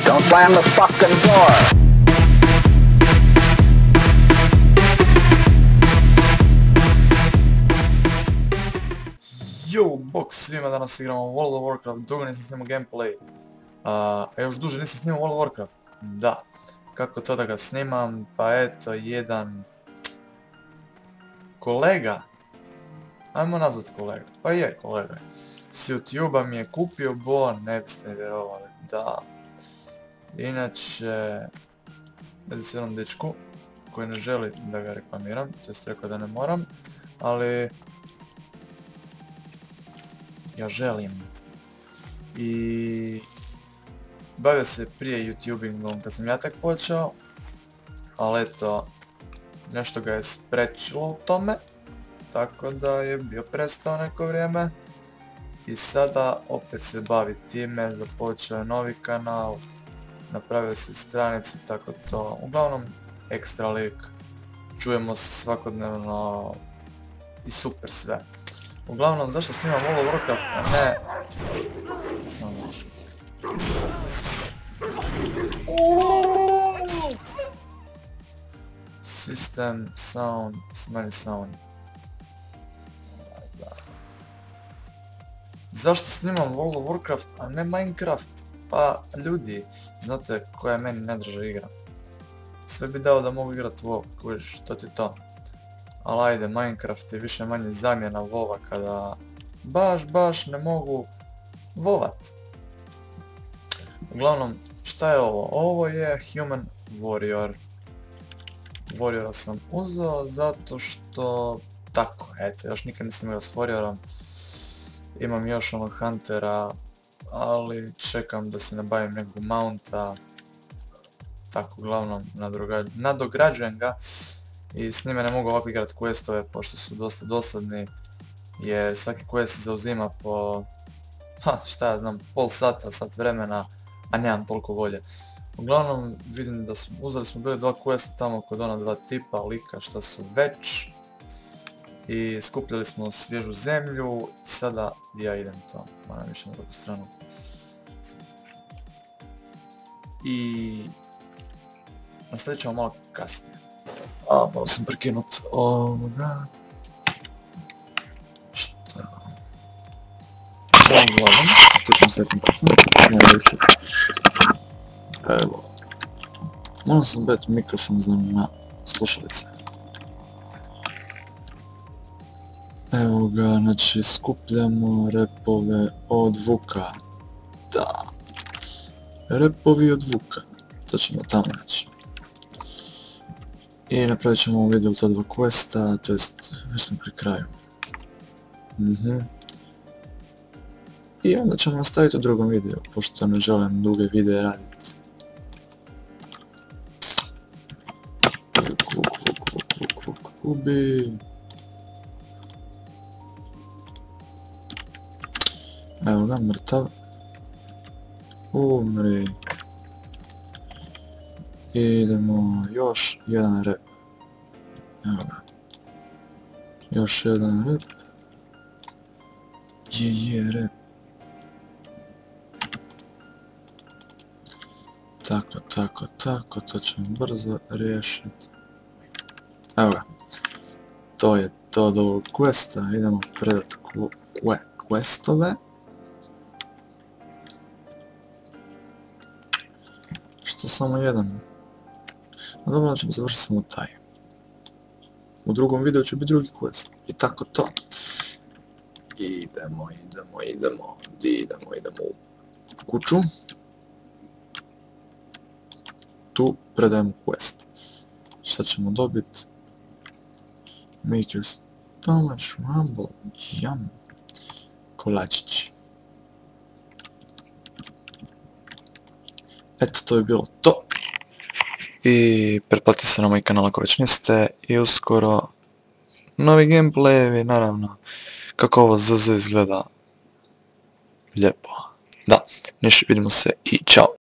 Don't slam the fucking door. Yo, bok svima, danas igramo World of Warcraft, dugo nisam snimao gameplay, a još duže nisam snimao World of Warcraft, da. Kako to da ga snimam? Pa eto, jedan kolega, ajmo nazvat kolega, pa je kolega, s YouTube-a mi je kupio bon, ne biste mi vjerovali, da. Inače, radi se jednom dečku koji ne želi da ga reklamiram, to jest rekao da ne moram, ali ja želim. I bavio se prije YouTubingom kad sam ja tek počeo, ali eto, nešto ga je sprečilo u tome, tako da je bio prestao neko vrijeme. I sada opet se bavi time, započeo je novi kanal, napravio se stranicu, tako to. Uglavnom, ekstra lik, čujemo se svakodnevno i super sve. Uglavnom, zašto snimam World of Warcraft, a ne... Samo... System, sound, smeni sound. Da. Zašto snimam World of Warcraft, a ne Minecraft? Pa, ljudi, znate koja je meni najdraža igra. Sve bi dao da mogu igrat WoW, kužiš, to ti to. Ali ajde, Minecraft je više manje zamjena WoW-a kada baš ne mogu WoW-at. Uglavnom, šta je ovo? Ovo je Human Warrior. Warriora sam uzeo zato što... tako, eto, još nikad nisam igrao s Warriorom. Imam još onog Huntera, ali čekam da se nabavim nekog mounta. Tako, uglavnom, nadograđujem ga. I s njime ne mogu ovako igrati questove, pošto su dosta dosadni, jer svaki quest se zauzima po, šta ja znam, pol sata, sat vremena, a nemam toliko volje. Uglavnom, vidim da uzeli smo bili dva questa tamo kod ona dva tipa lika šta su već, i skupljali smo svježu zemlju, i sada ja idem to, moram više na drugu stranu. I nastavit ćemo malo kasnije. Malo sam prekinut ovoga... Šta... Uglavnom, tu ćemo staviti mikrofon, nema više. Evo. Moram sam bet mikrofon na slušalice. Evo ga, znači skupljamo repove od Vuka. Da. Repovi od Vuka. To ćemo tamo naći. I napravit ćemo ovom videu ta dva questa, to jest već smo pri kraju. I onda ćemo nastaviti u drugom videu, pošto ne želim duge videe raditi. Vuk, ubi. Evo ga, mrtav. Umri. Idemo još jedan rep. Evo ga. Još jedan rep. Je rep. Tako, to ćemo brzo riješiti. Evo ga. To je to do ovog questa, idemo predat questove. Što samo jedan? A dobro, ćemo završiti samo taj. U drugom videu će biti drugi quest. I tako to. Idemo u kuću. Tu predajemo quest. Šta ćemo dobiti? Make your stomach rumble. Yum. Kolačići. Eto, to je bilo to. I pretplatite se na moj kanal ako već niste. I uskoro novi gameplayevi, naravno. Kako ovo ZZ izgleda lijepo. Da, niš, vidimo se i čao.